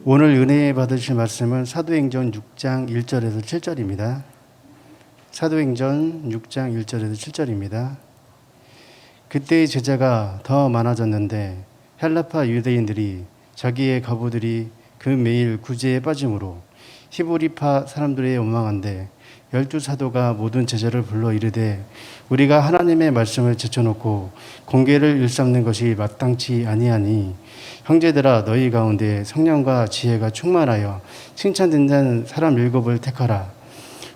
오늘 은혜 받으실 말씀은 사도행전 6장 1절에서 7절입니다. 사도행전 6장 1절에서 7절입니다. 그때의 제자가 더 많아졌는데 헬라파 유대인들이 자기의 과부들이 그 매일 구제에 빠짐으로 히브리파 사람들의 원망한데 12사도가 모든 제자를 불러 이르되 우리가 하나님의 말씀을 제쳐놓고 공계를 일삼는 것이 마땅치 아니하니 형제들아 너희 가운데 성령과 지혜가 충만하여 칭찬듣는 사람 7을 택하라.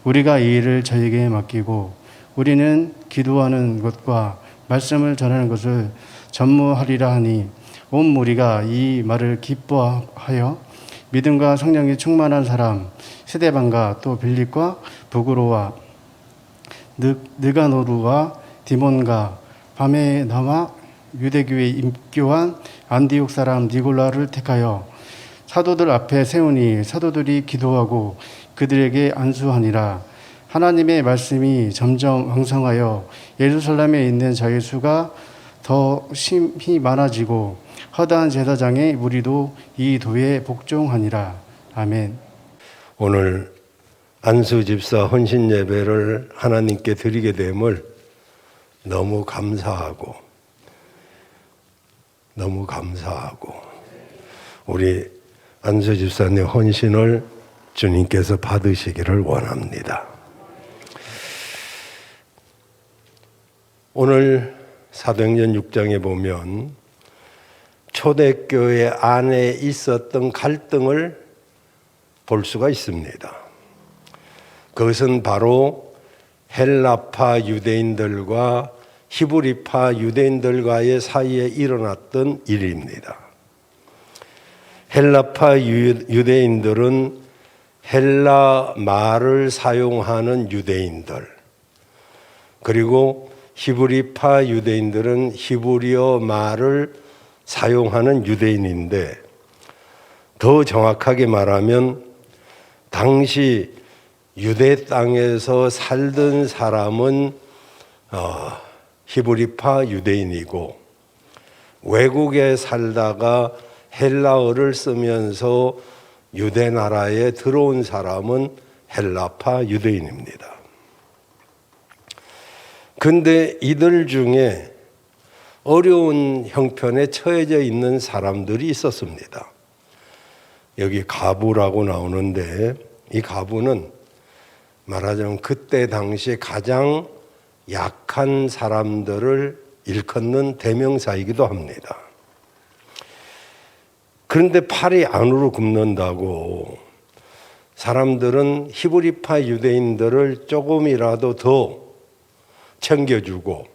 우리가 이 일을 저에게 맡기고 우리는 기도하는 것과 말씀을 전하는 것을 전무하리라 하니 온 무리가 이 말을 기뻐하여 믿음과 성령이 충만한 사람 스데반과 또 빌립과 부그로와 느가노루와 디몬과 바메나와 유대교의 임교한 안디옥 사람 니골라를 택하여 사도들 앞에 세우니 사도들이 기도하고 그들에게 안수하니라. 하나님의 말씀이 점점 왕성하여 예루살렘에 있는 자의 수가 더 심히 많아지고 허다한 제사장의 무리도 이 도에 복종하니라. 아멘. 오늘 안수 집사 헌신 예배를 하나님께 드리게 됨을 너무 감사하고 우리 안수 집사님 헌신을 주님께서 받으시기를 원합니다. 오늘 사도행전 6장에 보면 초대교회 안에 있었던 갈등을 볼 수가 있습니다. 그것은 바로 헬라파 유대인들과 히브리파 유대인들과의 사이에 일어났던 일입니다. 헬라파 유대인들은 헬라 말을 사용하는 유대인들, 그리고 히브리파 유대인들은 히브리어 말을 사용하는 유대인인데, 더 정확하게 말하면 당시 유대 땅에서 살던 사람은 히브리파 유대인이고, 외국에 살다가 헬라어를 쓰면서 유대 나라에 들어온 사람은 헬라파 유대인입니다. 근데 이들 중에 어려운 형편에 처해져 있는 사람들이 있었습니다. 여기 가부라고 나오는데, 이 가부는 말하자면 그때 당시 가장 약한 사람들을 일컫는 대명사이기도 합니다. 그런데 팔이 안으로 굽는다고 사람들은 히브리파 유대인들을 조금이라도 더 챙겨주고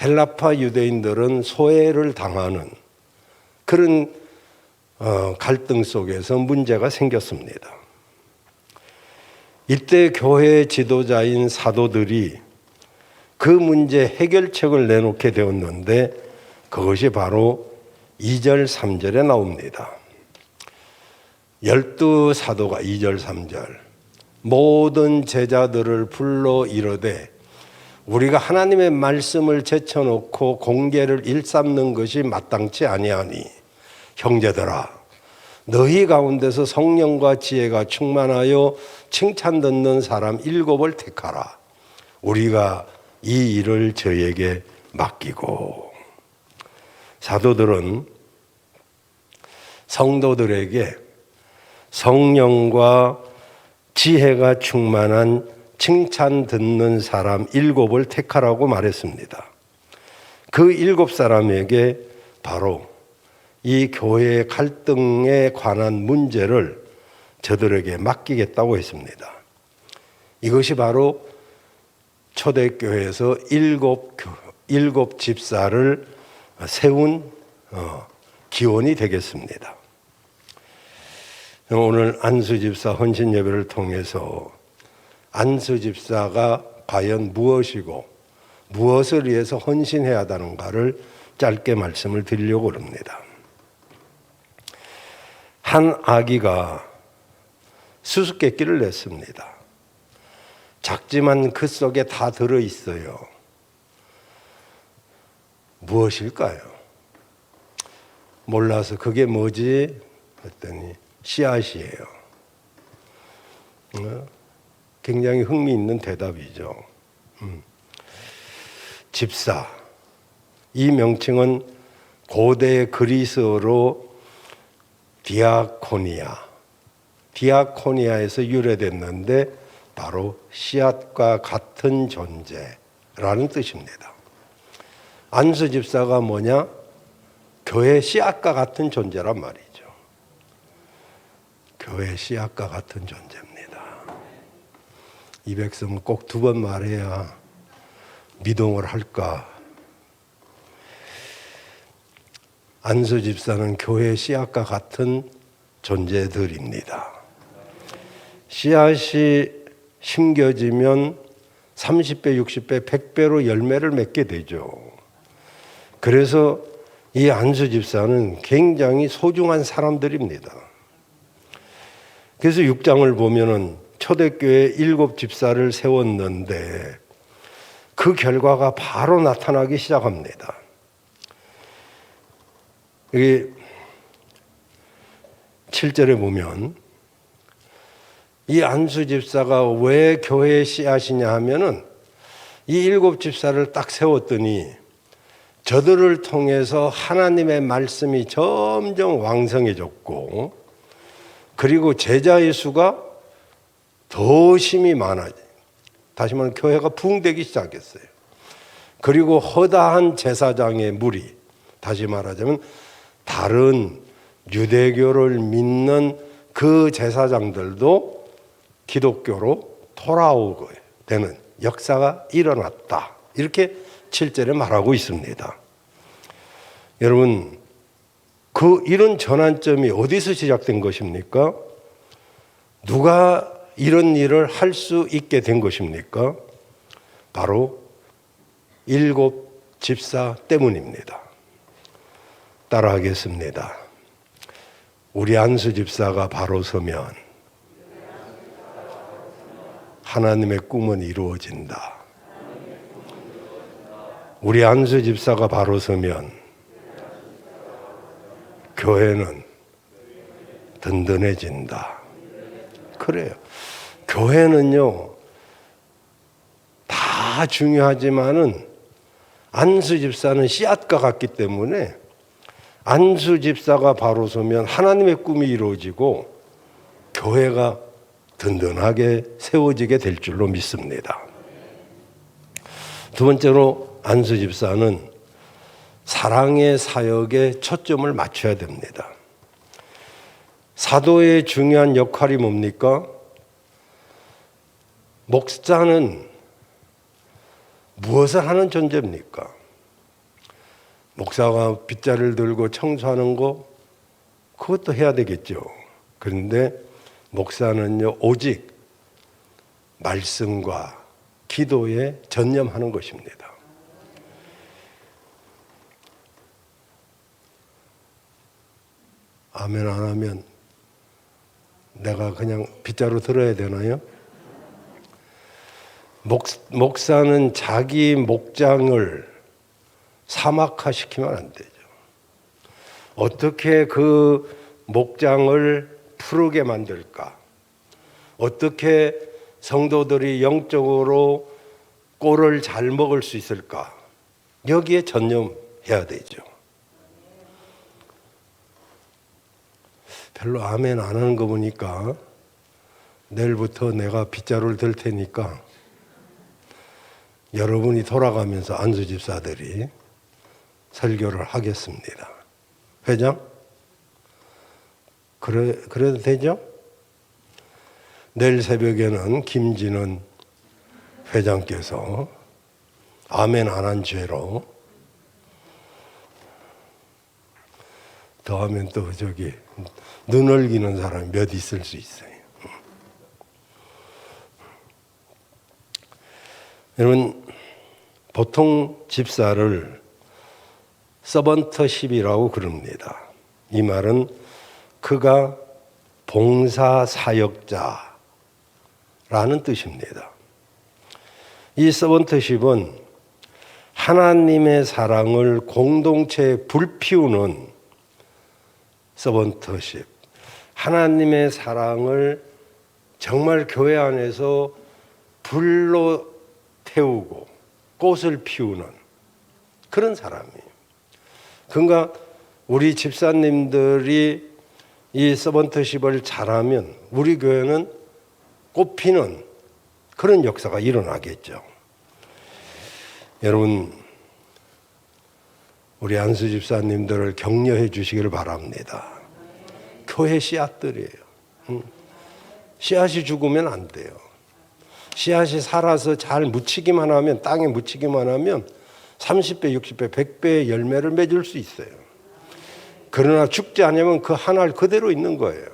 헬라파 유대인들은 소외를 당하는 그런 갈등 속에서 문제가 생겼습니다. 이때 교회 지도자인 사도들이 그 문제 해결책을 내놓게 되었는데, 그것이 바로 2절 3절에 나옵니다. 12사도가 2절 3절 모든 제자들을 불러 이르되 우리가 하나님의 말씀을 제쳐놓고 공계를 일삼는 것이 마땅치 아니하니 형제들아 너희 가운데서 성령과 지혜가 충만하여 칭찬 듣는 사람 7을 택하라. 우리가 이 일을 저에게 맡기고. 사도들은 성도들에게 성령과 지혜가 충만한 칭찬 듣는 사람 7을 택하라고 말했습니다. 그 7사람에게 바로 이 교회의 갈등에 관한 문제를 저들에게 맡기겠다고 했습니다. 이것이 바로 초대교회에서 7 집사를 세운 기원이 되겠습니다. 오늘 안수 집사 헌신 예배를 통해서 안수 집사가 과연 무엇이고 무엇을 위해서 헌신해야 하는가를 짧게 말씀을 드리려고 합니다. 한 아기가 수수께끼를 냈습니다. 작지만 그 속에 다 들어있어요. 무엇일까요? 몰라서 그게 뭐지? 했더니 씨앗이에요. 굉장히 흥미있는 대답이죠. 집사. 이 명칭은 고대 그리스어로 디아코니아에서 유래됐는데 바로 씨앗과 같은 존재라는 뜻입니다. 안수 집사가 뭐냐? 교회 씨앗과 같은 존재란 말이죠. 교회 씨앗과 같은 존재입니다. 이 백성은 꼭 두 번 말해야 미동을 할까? 안수 집사는 교회 씨앗과 같은 존재들입니다. 씨앗이 심겨지면 30배, 60배, 100배로 열매를 맺게 되죠. 그래서 이 안수 집사는 굉장히 소중한 사람들입니다. 그래서 6장을 보면은 초대교회 7 집사를 세웠는데 그 결과가 바로 나타나기 시작합니다. 여기 7절에 보면 이 안수 집사가 왜 교회의 씨앗이냐 하면은 이 7 집사를 딱 세웠더니 저들을 통해서 하나님의 말씀이 점점 왕성해졌고 그리고 제자의 수가 더 심히 많아져. 다시 말하면 교회가 부흥되기 시작했어요. 그리고 허다한 제사장의 무리, 다시 말하자면 다른 유대교를 믿는 그 제사장들도 기독교로 돌아오게 되는 역사가 일어났다. 이렇게 7절에 말하고 있습니다. 여러분, 이런 전환점이 어디서 시작된 것입니까? 누가 이런 일을 할 수 있게 된 것입니까? 바로 7 집사 때문입니다. 따라하겠습니다. 우리 안수 집사가 바로 서면 하나님의 꿈은 이루어진다. 우리 안수 집사가 바로 서면 교회는 든든해진다. 그래요. 교회는요, 다 중요하지만은 안수 집사는 씨앗과 같기 때문에 안수 집사가 바로 서면 하나님의 꿈이 이루어지고 교회가 든든하게 세워지게 될 줄로 믿습니다. 두 번째로 안수 집사는 사랑의 사역에 초점을 맞춰야 됩니다. 사도의 중요한 역할이 뭡니까? 목사는 무엇을 하는 존재입니까? 목사가 빗자루를 들고 청소하는 거 그것도 해야 되겠죠. 그런데 목사는요 오직 말씀과 기도에 전념하는 것입니다. 아멘 안 하면 내가 그냥 빗자루 들어야 되나요? 목사는 자기 목장을 사막화시키면 안 되죠. 어떻게 그 목장을 푸르게 만들까? 어떻게 성도들이 영적으로 꼴을 잘 먹을 수 있을까? 여기에 전념해야 되죠. 별로 아멘 안 하는 거 보니까 내일부터 내가 빗자루를 들 테니까 여러분이 돌아가면서 안수 집사들이 설교를 하겠습니다. 회장? 그래도 되죠? 내일 새벽에는 김진은 회장께서 아멘 안 한 죄로 더하면 또 눈을 기는 사람이 몇 있을 수 있어요. 여러분, 보통 집사를 서번터십이라고 그럽니다. 이 말은 그가 봉사사역자라는 뜻입니다. 이 서번터십은 하나님의 사랑을 공동체에 불피우는 서번터십. 하나님의 사랑을 정말 교회 안에서 불로 태우고 꽃을 피우는 그런 사람이에요. 그러니까 우리 집사님들이 이 서번트십을 잘하면 우리 교회는 꽃피는 그런 역사가 일어나겠죠. 여러분, 우리 안수 집사님들을 격려해 주시기를 바랍니다. 교회 씨앗들이에요. 씨앗이 죽으면 안 돼요. 씨앗이 살아서 잘 묻히기만 하면, 땅에 묻히기만 하면 30배, 60배, 100배의 열매를 맺을 수 있어요. 그러나 죽지 않으면 그 한 알 그대로 있는 거예요.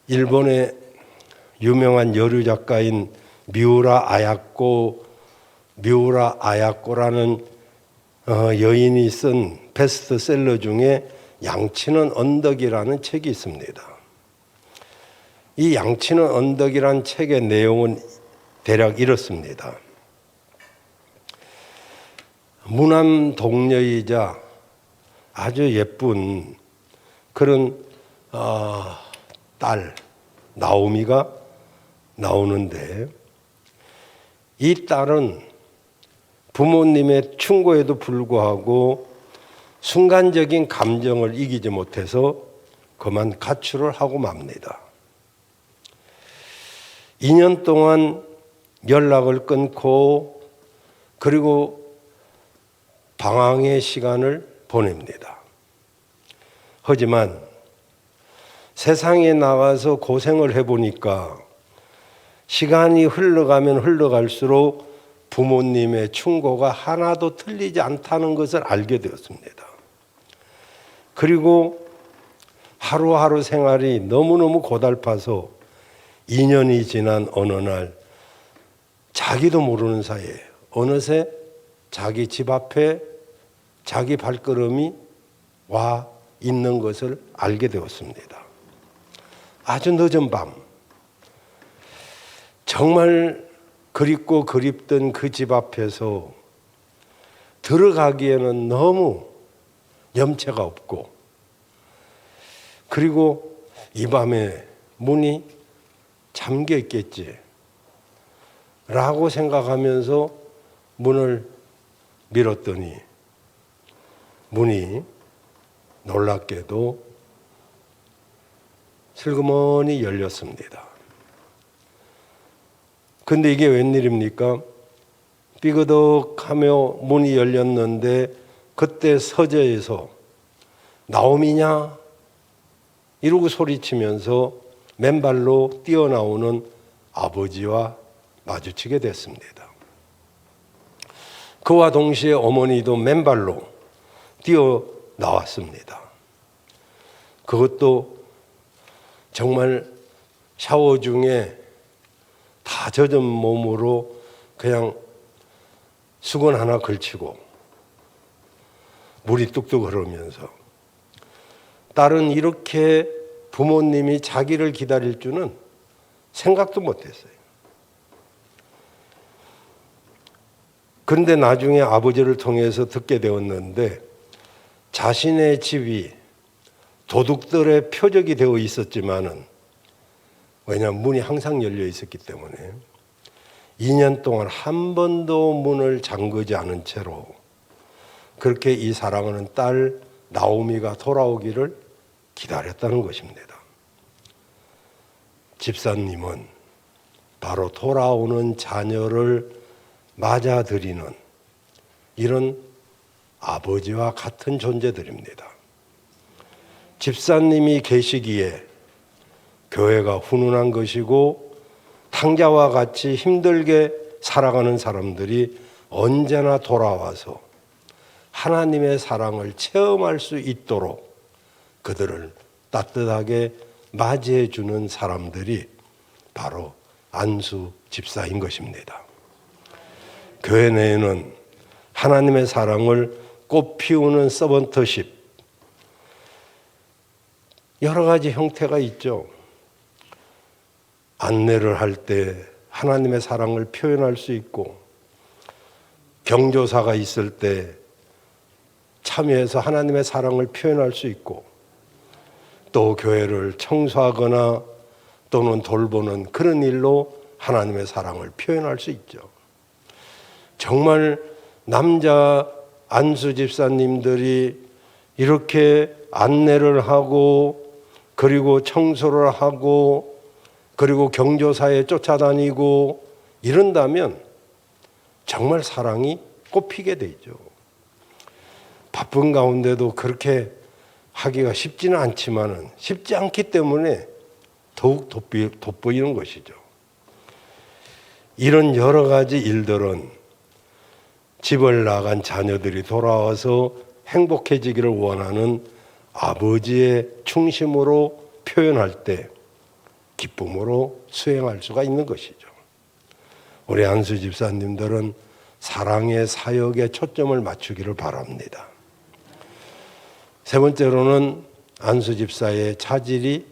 일본의 유명한 여류 작가인 미우라 아야코라는 여인이 쓴 베스트셀러 중에 양치는 언덕이라는 책이 있습니다. 이 양치는 언덕이라는 책의 내용은 대략 이렇습니다. 무남 동녀이자 아주 예쁜 그런 딸 나오미가 나오는데, 이 딸은 부모님의 충고에도 불구하고 순간적인 감정을 이기지 못해서 그만 가출을 하고 맙니다. 2년 동안 연락을 끊고 그리고 방황의 시간을 보냅니다. 하지만 세상에 나가서 고생을 해보니까 시간이 흘러가면 흘러갈수록 부모님의 충고가 하나도 틀리지 않다는 것을 알게 되었습니다. 그리고 하루하루 생활이 너무너무 고달파서 2년이 지난 어느 날 자기도 모르는 사이에 어느새 자기 집 앞에 자기 발걸음이 와 있는 것을 알게 되었습니다. 아주 늦은 밤, 정말 그립고 그립던 그 집 앞에서 들어가기에는 너무 염치가 없고, 그리고 이 밤에 문이 잠겨 있겠지 라고 생각하면서 문을 밀었더니 문이 놀랍게도 슬그머니 열렸습니다. 근데 이게 웬일입니까? 삐그덕하며 문이 열렸는데 그때 서재에서 나오미냐? 이러고 소리치면서 맨발로 뛰어나오는 아버지와 마주치게 됐습니다. 그와 동시에 어머니도 맨발로 뛰어나왔습니다. 그것도 정말 샤워 중에 다 젖은 몸으로 그냥 수건 하나 걸치고 물이 뚝뚝 흐르면서, 딸은 이렇게 부모님이 자기를 기다릴 줄은 생각도 못했어요. 그런데 나중에 아버지를 통해서 듣게 되었는데, 자신의 집이 도둑들의 표적이 되어 있었지만은, 왜냐하면 문이 항상 열려 있었기 때문에 2년 동안 한 번도 문을 잠그지 않은 채로 그렇게 이 사랑하는 딸 나오미가 돌아오기를 기다렸다는 것입니다. 집사님은 바로 돌아오는 자녀를 맞아들이는 이런 아버지와 같은 존재들입니다. 집사님이 계시기에 교회가 훈훈한 것이고, 탕자와 같이 힘들게 살아가는 사람들이 언제나 돌아와서 하나님의 사랑을 체험할 수 있도록 그들을 따뜻하게 맞이해 주는 사람들이 바로 안수 집사인 것입니다. 교회 내에는 하나님의 사랑을 꽃 피우는 서번트십, 여러 가지 형태가 있죠. 안내를 할 때 하나님의 사랑을 표현할 수 있고, 경조사가 있을 때 참여해서 하나님의 사랑을 표현할 수 있고, 또 교회를 청소하거나 또는 돌보는 그런 일로 하나님의 사랑을 표현할 수 있죠. 정말 남자 안수 집사님들이 이렇게 안내를 하고, 그리고 청소를 하고, 그리고 경조사에 쫓아다니고 이런다면 정말 사랑이 꽃피게 되죠. 바쁜 가운데도 그렇게 하기가 쉽지는 않지만은, 쉽지 않기 때문에 더욱 돋보이는 것이죠. 이런 여러 가지 일들은 집을 나간 자녀들이 돌아와서 행복해지기를 원하는 아버지의 충심으로 표현할 때 기쁨으로 수행할 수가 있는 것이죠. 우리 안수 집사님들은 사랑의 사역에 초점을 맞추기를 바랍니다. 세 번째로는 안수 집사의 차질이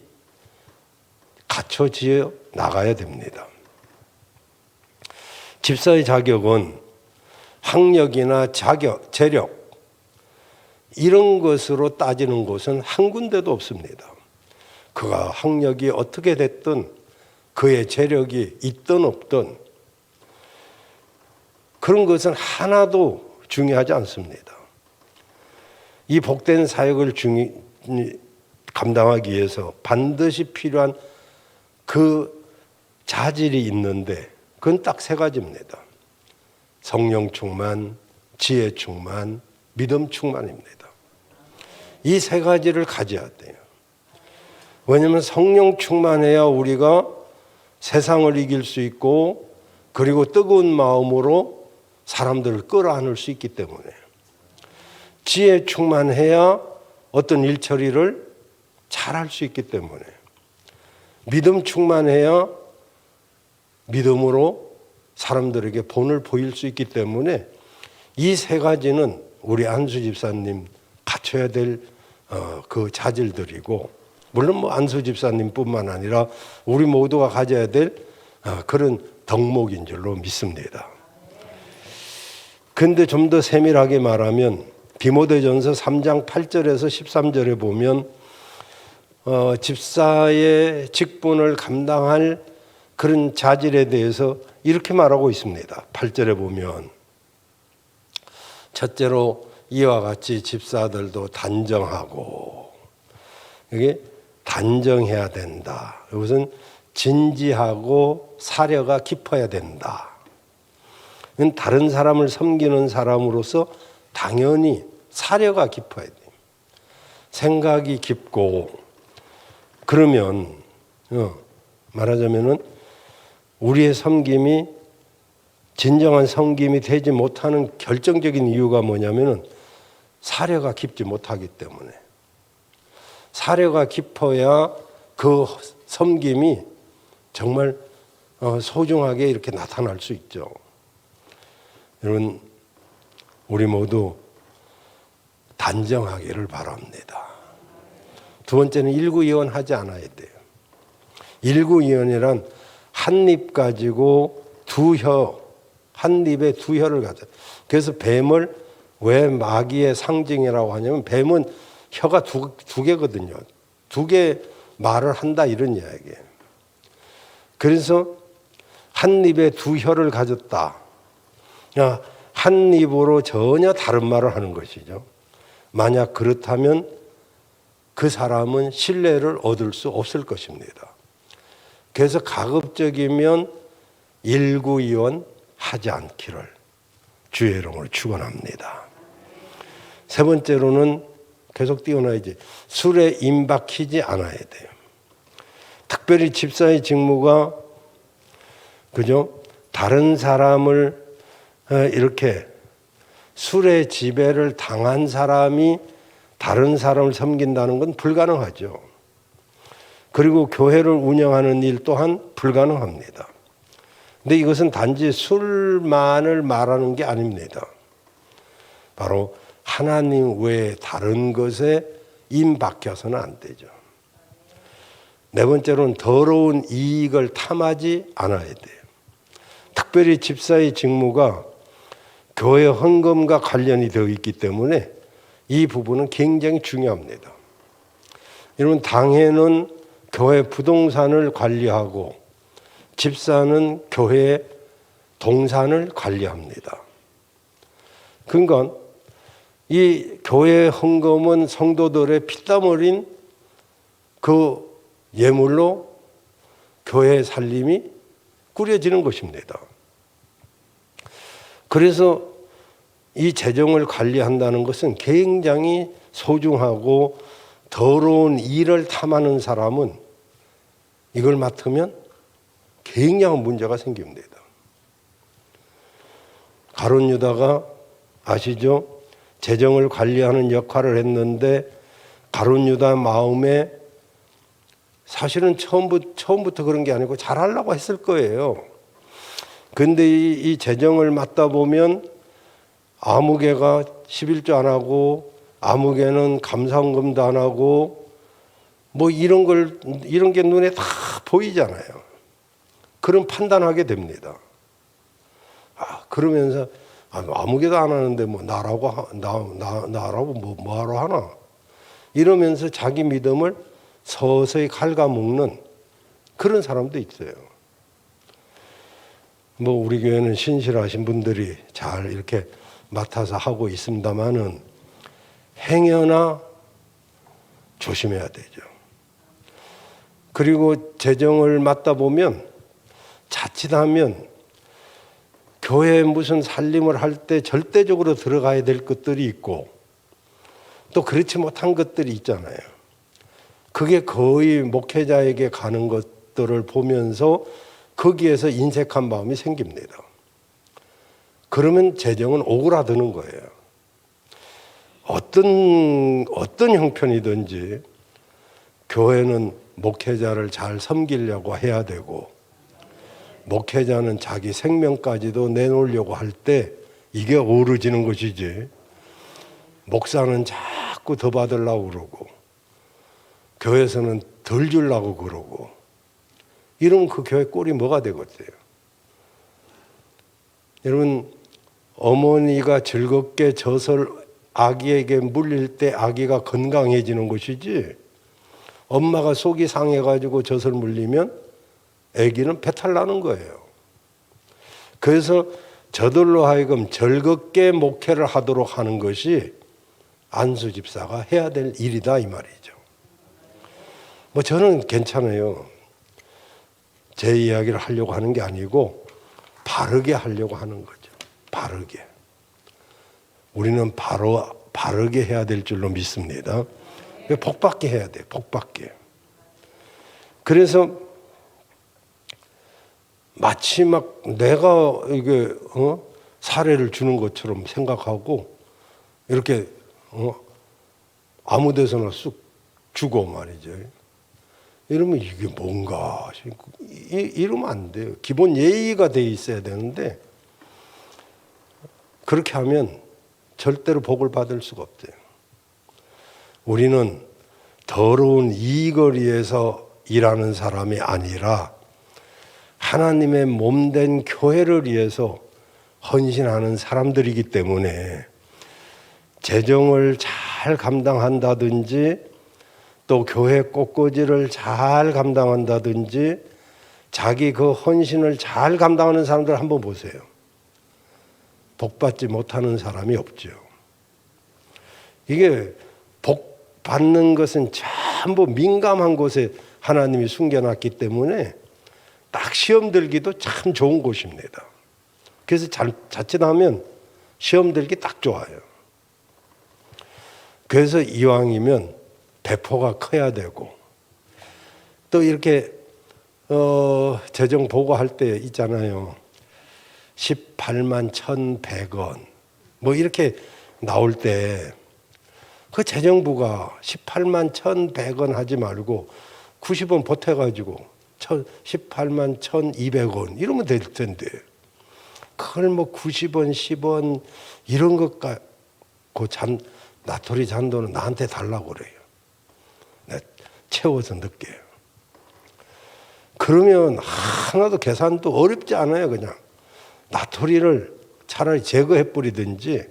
갖춰지어 나가야 됩니다. 집사의 자격은 학력이나 자격, 재력 이런 것으로 따지는 곳은 한 군데도 없습니다. 그가 학력이 어떻게 됐든, 그의 재력이 있든 없든 그런 것은 하나도 중요하지 않습니다. 이 복된 사역을 감당하기 위해서 반드시 필요한 그 자질이 있는데, 그건 딱 세 가지입니다. 성령 충만, 지혜 충만, 믿음 충만입니다. 이 세 가지를 가져야 돼요. 왜냐하면 성령 충만해야 우리가 세상을 이길 수 있고, 그리고 뜨거운 마음으로 사람들을 끌어안을 수 있기 때문에, 지혜 충만해야 어떤 일 처리를 잘할 수 있기 때문에, 믿음 충만해야 믿음으로 사람들에게 본을 보일 수 있기 때문에, 이 세 가지는 우리 안수 집사님 갖춰야 될 그 자질들이고, 물론 뭐 안수 집사님뿐만 아니라 우리 모두가 가져야 될 그런 덕목인 줄로 믿습니다. 근데 좀 더 세밀하게 말하면 디모데전서 3장 8절에서 13절에 보면 집사의 직분을 감당할 그런 자질에 대해서 이렇게 말하고 있습니다. 8절에 보면, 첫째로 이와 같이 집사들도 단정하고, 이게 단정해야 된다. 이것은 진지하고 사려가 깊어야 된다. 다른 사람을 섬기는 사람으로서 당연히 사려가 깊어야 돼요. 생각이 깊고, 그러면 말하자면은 우리의 섬김이 진정한 섬김이 되지 못하는 결정적인 이유가 뭐냐면은 사려가 깊지 못하기 때문에, 사려가 깊어야 그 섬김이 정말 소중하게 이렇게 나타날 수 있죠. 여러분, 우리 모두 단정하기를 바랍니다. 두 번째는 일구이원하지 않아야 돼요. 일구이원이란 한 입 가지고 두 혀, 한 입에 두 혀를 가져. 그래서 뱀을 왜 마귀의 상징이라고 하냐면, 뱀은 혀가 두 개거든요. 두 개 말을 한다, 이런 이야기예요. 그래서 한 입에 두 혀를 가졌다. 한 입으로 전혀 다른 말을 하는 것이죠. 만약 그렇다면 그 사람은 신뢰를 얻을 수 없을 것입니다. 그래서 가급적이면 일구이원 하지 않기를 주의 이름으로 축원합니다. 세 번째로는 계속 띄워놔야지, 술에 임박히지 않아야 돼요. 특별히 집사의 직무가 다른 사람을 이렇게 술의 지배를 당한 사람이 다른 사람을 섬긴다는 건 불가능하죠. 그리고 교회를 운영하는 일 또한 불가능합니다. 근데 이것은 단지 술만을 말하는 게 아닙니다. 바로 하나님 외에 다른 것에 임박혀서는 안 되죠. 네 번째로는 더러운 이익을 탐하지 않아야 돼요. 특별히 집사의 직무가 교회 헌금과 관련이 되어 있기 때문에 이 부분은 굉장히 중요합니다. 여러분, 당회는 교회 부동산을 관리하고 집사는 교회 동산을 관리합니다. 그러니까 이 교회 헌금은 성도들의 피땀 흘린 그 예물로 교회 살림이 꾸려지는 것입니다. 그래서 이 재정을 관리한다는 것은 굉장히 소중하고, 더러운 일을 탐하는 사람은 이걸 맡으면 굉장한 문제가 생깁니다. 가룟 유다가 아시죠? 재정을 관리하는 역할을 했는데 가룟 유다 마음에 사실은 처음부터 그런 게 아니고 잘하려고 했을 거예요. 그런데 이 재정을 맡다 보면 아무개가 11조 안 하고, 아무개는 감사헌금도 안 하고, 뭐 이런 게 눈에 다 보이잖아요. 그럼 판단하게 됩니다. 그러면서 아무개도 안 하는데 뭐 나라고 뭐하러 하나, 이러면서 자기 믿음을 서서히 갉아먹는 그런 사람도 있어요. 뭐 우리 교회는 신실하신 분들이 잘 이렇게 맡아서 하고 있습니다만은 행여나 조심해야 되죠. 그리고 재정을 맡다 보면 자칫하면 교회에 무슨 살림을 할 때 절대적으로 들어가야 될 것들이 있고, 또 그렇지 못한 것들이 있잖아요. 그게 거의 목회자에게 가는 것들을 보면서 거기에서 인색한 마음이 생깁니다. 그러면 재정은 오그라드는 거예요. 어떤 형편이든지 교회는 목회자를 잘 섬기려고 해야 되고, 목회자는 자기 생명까지도 내놓으려고 할 때 이게 어우러지는 것이지, 목사는 자꾸 더 받으려고 그러고 교회에서는 덜 주려고 그러고, 이러면 그 교회 꼴이 뭐가 되겠어요? 여러분, 어머니가 즐겁게 젖을 아기에게 물릴 때 아기가 건강해지는 것이지, 엄마가 속이 상해가지고 젖을 물리면 아기는 배탈 나는 거예요. 그래서 저들로 하여금 즐겁게 목회를 하도록 하는 것이 안수 집사가 해야 될 일이다, 이 말이죠. 뭐 저는 괜찮아요. 제 이야기를 하려고 하는 게 아니고 바르게 하려고 하는 거죠. 바르게. 우리는 바르게 해야 될 줄로 믿습니다. 복받게 해야 돼, 복받게. 그래서 마치 막 내가 이게 사례를 주는 것처럼 생각하고 이렇게 아무 데서나 쑥 주고 말이죠. 이러면 이게 뭔가 이러면 안 돼요. 기본 예의가 돼 있어야 되는데 그렇게 하면 절대로 복을 받을 수가 없대요. 우리는 더러운 이익을 일하는 사람이 아니라 하나님의 몸된 교회를 위해서 헌신하는 사람들이기 때문에 재정을 잘 감당한다든지 또 교회 꽃꽂이를 잘 감당한다든지 자기 그 헌신을 잘 감당하는 사람들 한번 보세요. 복받지 못하는 사람이 없죠. 이게 복 받는 것은 전부 민감한 곳에 하나님이 숨겨놨기 때문에 딱 시험 들기도 참 좋은 곳입니다. 그래서 자칫하면 시험 들기 딱 좋아요. 그래서 이왕이면 배포가 커야 되고, 또 이렇게 재정 보고할 때 있잖아요. 18만 1,100원 뭐 이렇게 나올 때 그 재정부가 18만 1,100원 하지 말고 90원 보태가지고 18만 1,200원 이러면 될 텐데, 그걸 뭐 90원 10원 이런 것과 그 나토리 잔돈은 나한테 달라고 그래요. 내가 채워서 넣을게요. 그러면 하나도 계산도 어렵지 않아요. 그냥 나토리를 차라리 제거해 버리든지,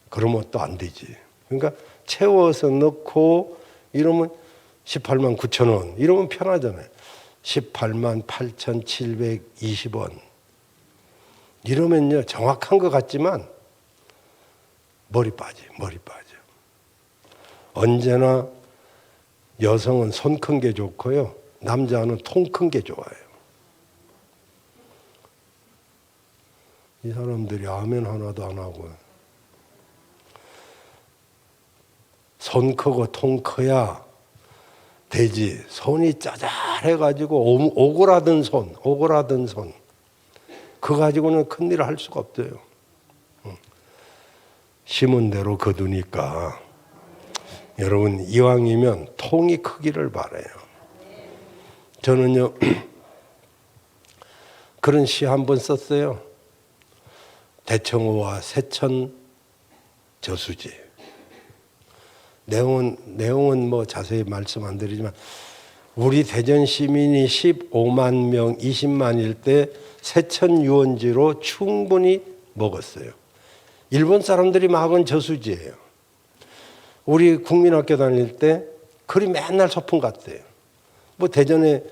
그러면 또 안 되지. 그러니까 채워서 넣고 이러면 18만 9천 원 이러면 편하잖아요. 18만 8,720원 이러면요 정확한 것 같지만 머리 빠져. 언제나 여성은 손 큰 게 좋고요. 남자는 통 큰 게 좋아요. 이 사람들이 아멘 하나도 안 하고요. 손 크고 통 커야 되지. 손이 짜잘해가지고 오그라든 손. 그거 가지고는 큰일을 할 수가 없어요. 심은 대로 거두니까 여러분 이왕이면 통이 크기를 바라요. 저는요 그런 시 한 번 썼어요. 대청호와 세천 저수지. 내용은 뭐 자세히 말씀 안 드리지만 우리 대전 시민이 15만 명, 20만일 때 세천 유원지로 충분히 먹었어요. 일본 사람들이 막은 저수지예요. 우리 국민학교 다닐 때 그리 맨날 소풍 갔대요. 뭐 대전에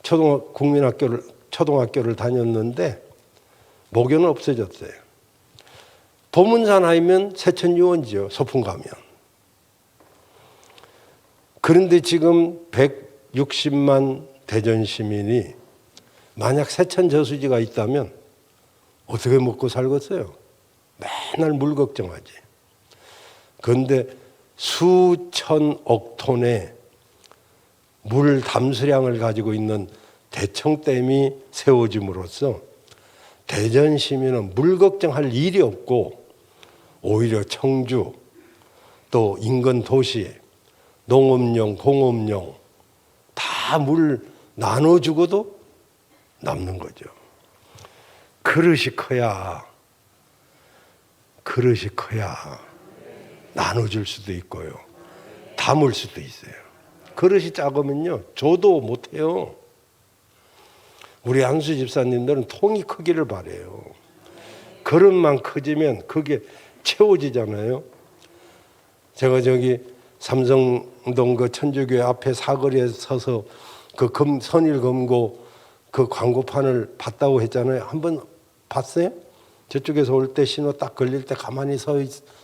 초등학교를 다녔는데 목요는 없어졌어요. 도문산 아니면 세천 유원지요. 소풍 가면. 그런데 지금 160만 대전 시민이 만약 세천 저수지가 있다면 어떻게 먹고 살겠어요? 맨날 물 걱정하지. 그런데 수천억 톤의 물 담수량을 가지고 있는 대청댐이 세워짐으로써 대전 시민은 물 걱정할 일이 없고 오히려 청주 또 인근 도시 농업용 공업용 다 물 나눠주고도 남는 거죠. 그릇이 커야 나눠줄 수도 있고요. 담을 수도 있어요. 그릇이 작으면요 줘도 못해요. 우리 안수 집사님들은 통이 크기를 바래요. 그릇만 커지면 그게 채워지잖아요. 제가 저기 삼성동 그 천주교회 앞에 사거리에 서서 그 선일금고 그 광고판을 봤다고 했잖아요. 한번 봤어요? 저쪽에서 올 때 신호 딱 걸릴 때 가만히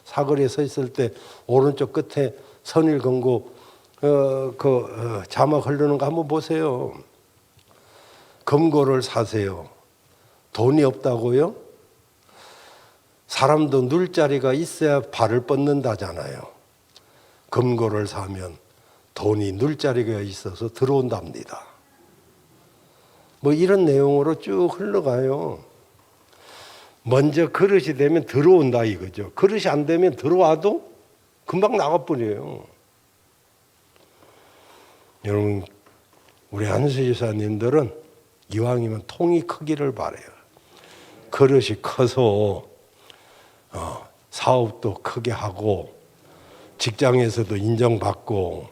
사거리에 서 있을 때 오른쪽 끝에 선일금고 자막 흐르는 거 한번 보세요. 금고를 사세요. 돈이 없다고요? 사람도 눌 자리가 있어야 발을 뻗는다잖아요. 금고를 사면 돈이 눌 자리가 있어서 들어온답니다. 뭐 이런 내용으로 쭉 흘러가요. 먼저 그릇이 되면 들어온다 이거죠. 그릇이 안 되면 들어와도 금방 나가버려요. 여러분 우리 안수지사님들은 이왕이면 통이 크기를 바라요. 그릇이 커서 사업도 크게 하고 직장에서도 인정받고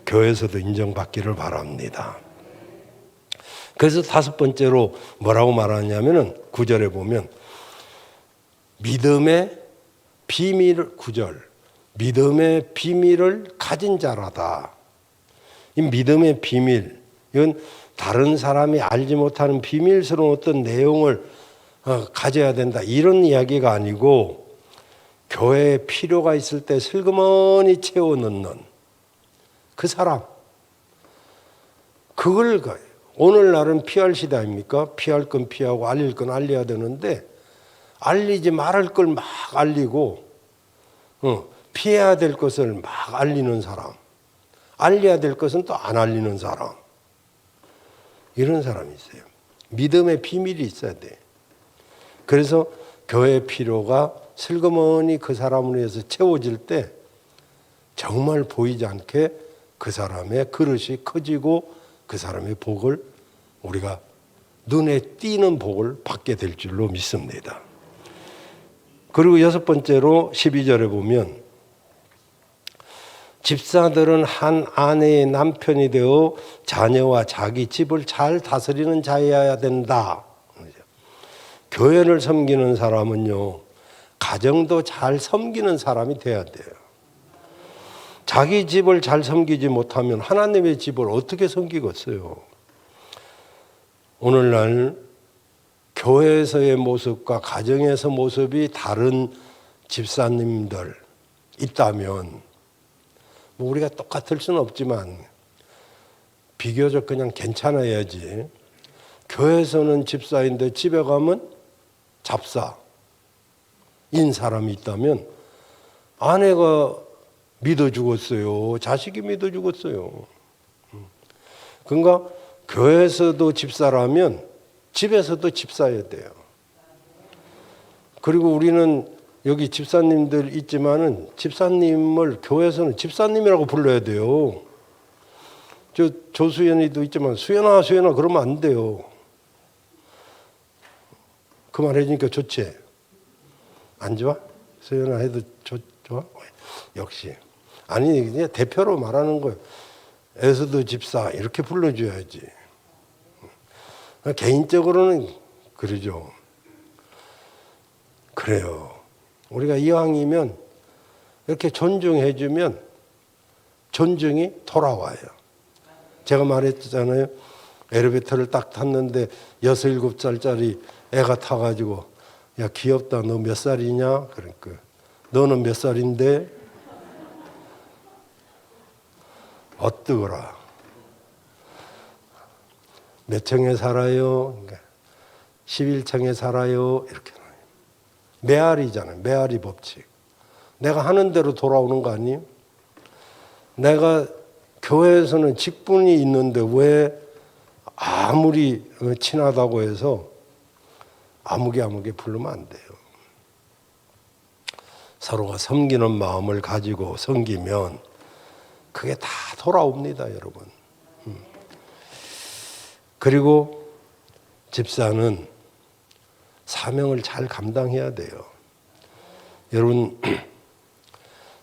교회에서도 인정받기를 바랍니다. 그래서 다섯 번째로 뭐라고 말하냐면은 9절에 보면 믿음의 비밀을 9절 믿음의 비밀을 가진 자라다. 이 믿음의 비밀 이건 다른 사람이 알지 못하는 비밀스러운 어떤 내용을 가져야 된다 이런 이야기가 아니고 교회에 필요가 있을 때 슬그머니 채워 넣는 그 사람 그걸 오늘날은 피할 시대 아닙니까? 피할 건 피하고 알릴 건 알려야 되는데 알리지 말할 걸 막 알리고 피해야 될 것을 막 알리는 사람 알려야 될 것은 또 안 알리는 사람 이런 사람이 있어요. 믿음의 비밀이 있어야 돼. 그래서 교회 필요가 슬그머니 그 사람을 위해서 채워질 때 정말 보이지 않게 그 사람의 그릇이 커지고 그 사람의 복을 우리가 눈에 띄는 복을 받게 될 줄로 믿습니다. 그리고 여섯 번째로 12절에 보면 집사들은 한 아내의 남편이 되어 자녀와 자기 집을 잘 다스리는 자여야 된다. 교회를 섬기는 사람은요 가정도 잘 섬기는 사람이 돼야 돼요. 자기 집을 잘 섬기지 못하면 하나님의 집을 어떻게 섬기겠어요? 오늘날 교회에서의 모습과 가정에서 모습이 다른 집사님들 있다면 뭐 우리가 똑같을 수는 없지만 비교적 그냥 괜찮아야지. 교회에서는 집사인데 집에 가면 잡사인 사람이 있다면 아내가 믿어 죽었어요. 자식이 믿어 죽었어요. 그러니까 교회에서도 집사라면 집에서도 집사여야 돼요. 그리고 우리는 여기 집사님들 있지만은 집사님을 교회에서는 집사님이라고 불러야 돼요. 저 조수연이도 있지만 수연아 그러면 안 돼요. 그 말 해주니까 좋지? 안 좋아? 수연아 해도 좋아? 역시. 아니 그냥 대표로 말하는 거예요. 에서도 집사 이렇게 불러줘야지. 개인적으로는 그러죠. 그래요. 우리가 이왕이면 이렇게 존중해주면 존중이 돌아와요. 제가 말했잖아요. 엘리베이터를 딱 탔는데 6, 7살짜리 애가 타가지고 야 귀엽다 너 몇 살이냐? 그러니까 너는 몇 살인데? 어떠거라. 몇 층에 살아요? 그러니까 11층에 살아요. 이렇게 나와요. 메아리잖아요. 메아리 법칙. 내가 하는 대로 돌아오는 거 아니에요? 내가 교회에서는 직분이 있는데 왜 아무리 친하다고 해서 아무개 부르면 안 돼요. 서로가 섬기는 마음을 가지고 섬기면 그게 다 돌아옵니다, 여러분. 그리고 집사는 사명을 잘 감당해야 돼요. 여러분,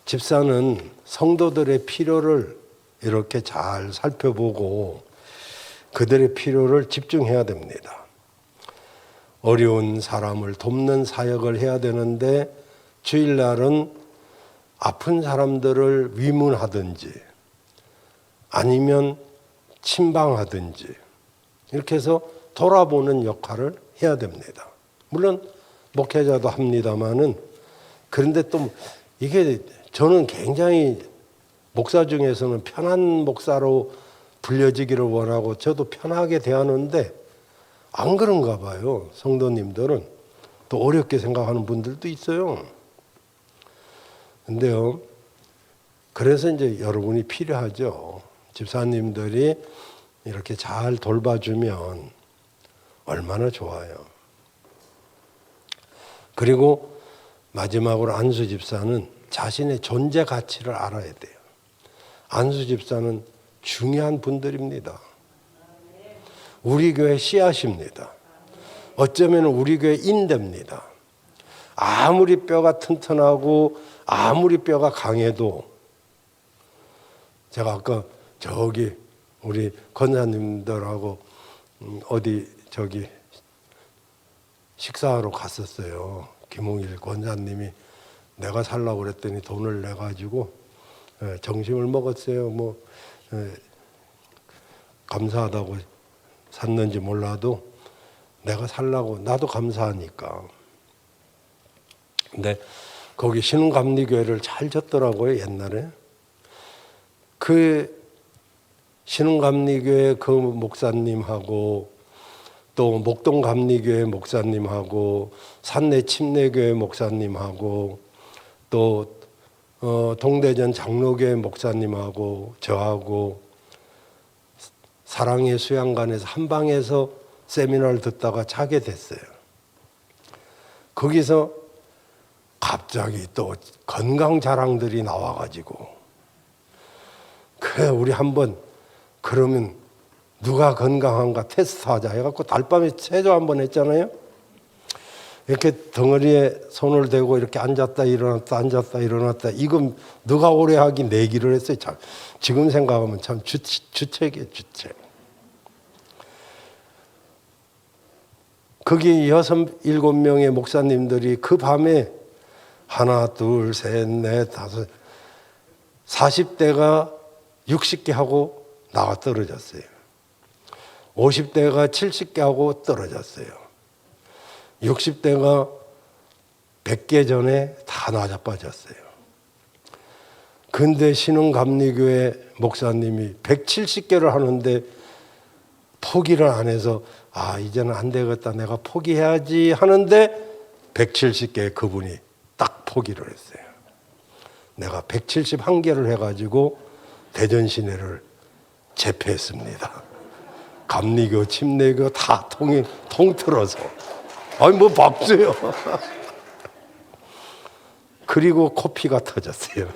집사는 성도들의 필요를 이렇게 잘 살펴보고 그들의 필요를 집중해야 됩니다. 어려운 사람을 돕는 사역을 해야 되는데 주일날은 아픈 사람들을 위문하든지 아니면 침방하든지 이렇게 해서 돌아보는 역할을 해야 됩니다. 물론 목회자도 합니다마는 그런데 또 이게 저는 굉장히 목사 중에서는 편한 목사로 불려지기를 원하고 저도 편하게 대하는데 안 그런가 봐요. 성도님들은 또 어렵게 생각하는 분들도 있어요. 근데요, 그래서 이제 여러분이 필요하죠. 집사님들이 이렇게 잘 돌봐주면 얼마나 좋아요. 그리고 마지막으로 안수 집사는 자신의 존재 가치를 알아야 돼요. 안수 집사는 중요한 분들입니다. 우리 교회 씨앗입니다. 어쩌면 우리 교회 인대입니다. 아무리 뼈가 튼튼하고 아무리 뼈가 강해도 제가 아까 저기 우리 권사님들하고 어디 저기 식사하러 갔었어요. 김홍일 권사님이 내가 살라고 그랬더니 돈을 내가지고 점심을 먹었어요. 뭐 감사하다고 샀는지 몰라도 내가 살라고 나도 감사하니까. 근데 거기 신흥감리교회를 잘 졌더라고요. 옛날에. 그 신흥감리교회 그 목사님하고 또 목동감리교회 목사님하고 산내 침례교회 목사님하고 또 동대전 장로교회 목사님하고 저하고 사랑의 수양관에서 한 방에서 세미나를 듣다가 자게 됐어요. 거기서 갑자기 또 건강 자랑들이 나와가지고 그래 우리 한번 그러면 누가 건강한가 테스트하자 해갖고 달밤에 체조 한번 했잖아요. 이렇게 덩어리에 손을 대고 이렇게 앉았다 일어났다 앉았다 일어났다 이건 누가 오래 하기 내기를 했어요. 참, 지금 생각하면 참 주책이에요. 주책. 거기 6, 7명의 목사님들이 그 밤에 하나 둘 셋 넷 다섯 40대가 60개 하고 나가 떨어졌어요. 50대가 70개 하고 떨어졌어요. 60대가 100개 전에 다 나자빠졌어요. 근데 신흥감리교회 목사님이 170개를 하는데 포기를 안 해서 이제는 안 되겠다, 내가 포기해야지 하는데 170개 그분이 딱 포기를 했어요. 내가 171개를 해가지고 대전 시내를 제패했습니다. 감리교, 침례교 다 통틀어서. 아니 뭐 박수요. 그리고 코피가 터졌어요.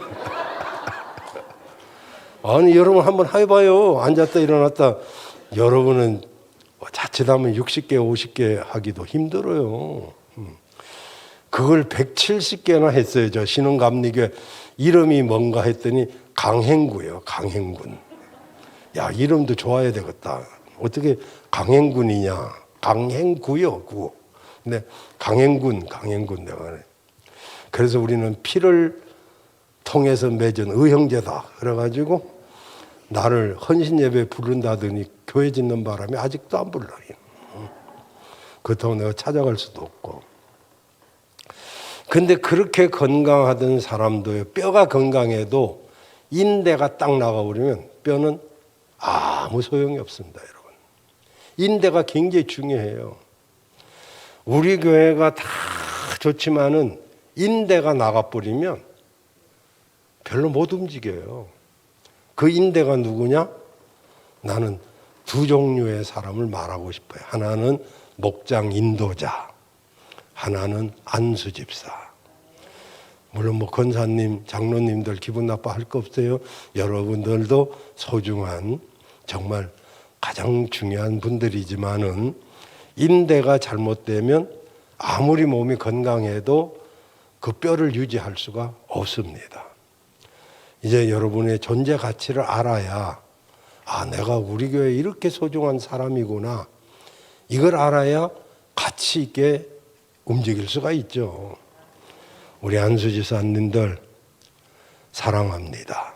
아니 여러분 한번 해봐요. 앉았다 일어났다. 여러분은 자칫하면 60개, 50개 하기도 힘들어요. 그걸 170개나 했어요. 저 신흥감리교회 이름이 뭔가 했더니 강행구예요. 강행군. 야, 이름도 좋아야 되겠다. 어떻게 강행군이냐? 강행구요, 구. 근데 강행군 내가 그래. 그래서 우리는 피를 통해서 맺은 의형제다. 그래가지고 나를 헌신 예배 부른다더니 교회 짓는 바람에 아직도 안 불러요. 그렇다고 내가 찾아갈 수도 없고. 근데 그렇게 건강하던 사람도 뼈가 건강해도 인대가 딱 나가버리면 뼈는 아무 소용이 없습니다, 여러분. 인대가 굉장히 중요해요. 우리 교회가 다 좋지만은 인대가 나가버리면 별로 못 움직여요. 그 인대가 누구냐? 나는 두 종류의 사람을 말하고 싶어요. 하나는 목장 인도자, 하나는 안수 집사. 물론 뭐 권사님, 장로님들 기분 나빠할 거 없어요. 여러분들도 소중한 정말 가장 중요한 분들이지만은 인대가 잘못되면 아무리 몸이 건강해도 그 뼈를 유지할 수가 없습니다. 이제 여러분의 존재 가치를 알아야 내가 우리 교회에 이렇게 소중한 사람이구나. 이걸 알아야 가치 있게 움직일 수가 있죠. 우리 안수지사님들 사랑합니다.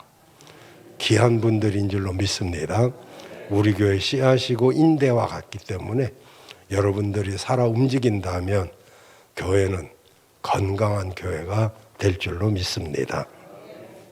귀한 분들인 줄로 믿습니다. 우리 교회 씨앗이고 인대와 같기 때문에 여러분들이 살아 움직인다면 교회는 건강한 교회가 될 줄로 믿습니다.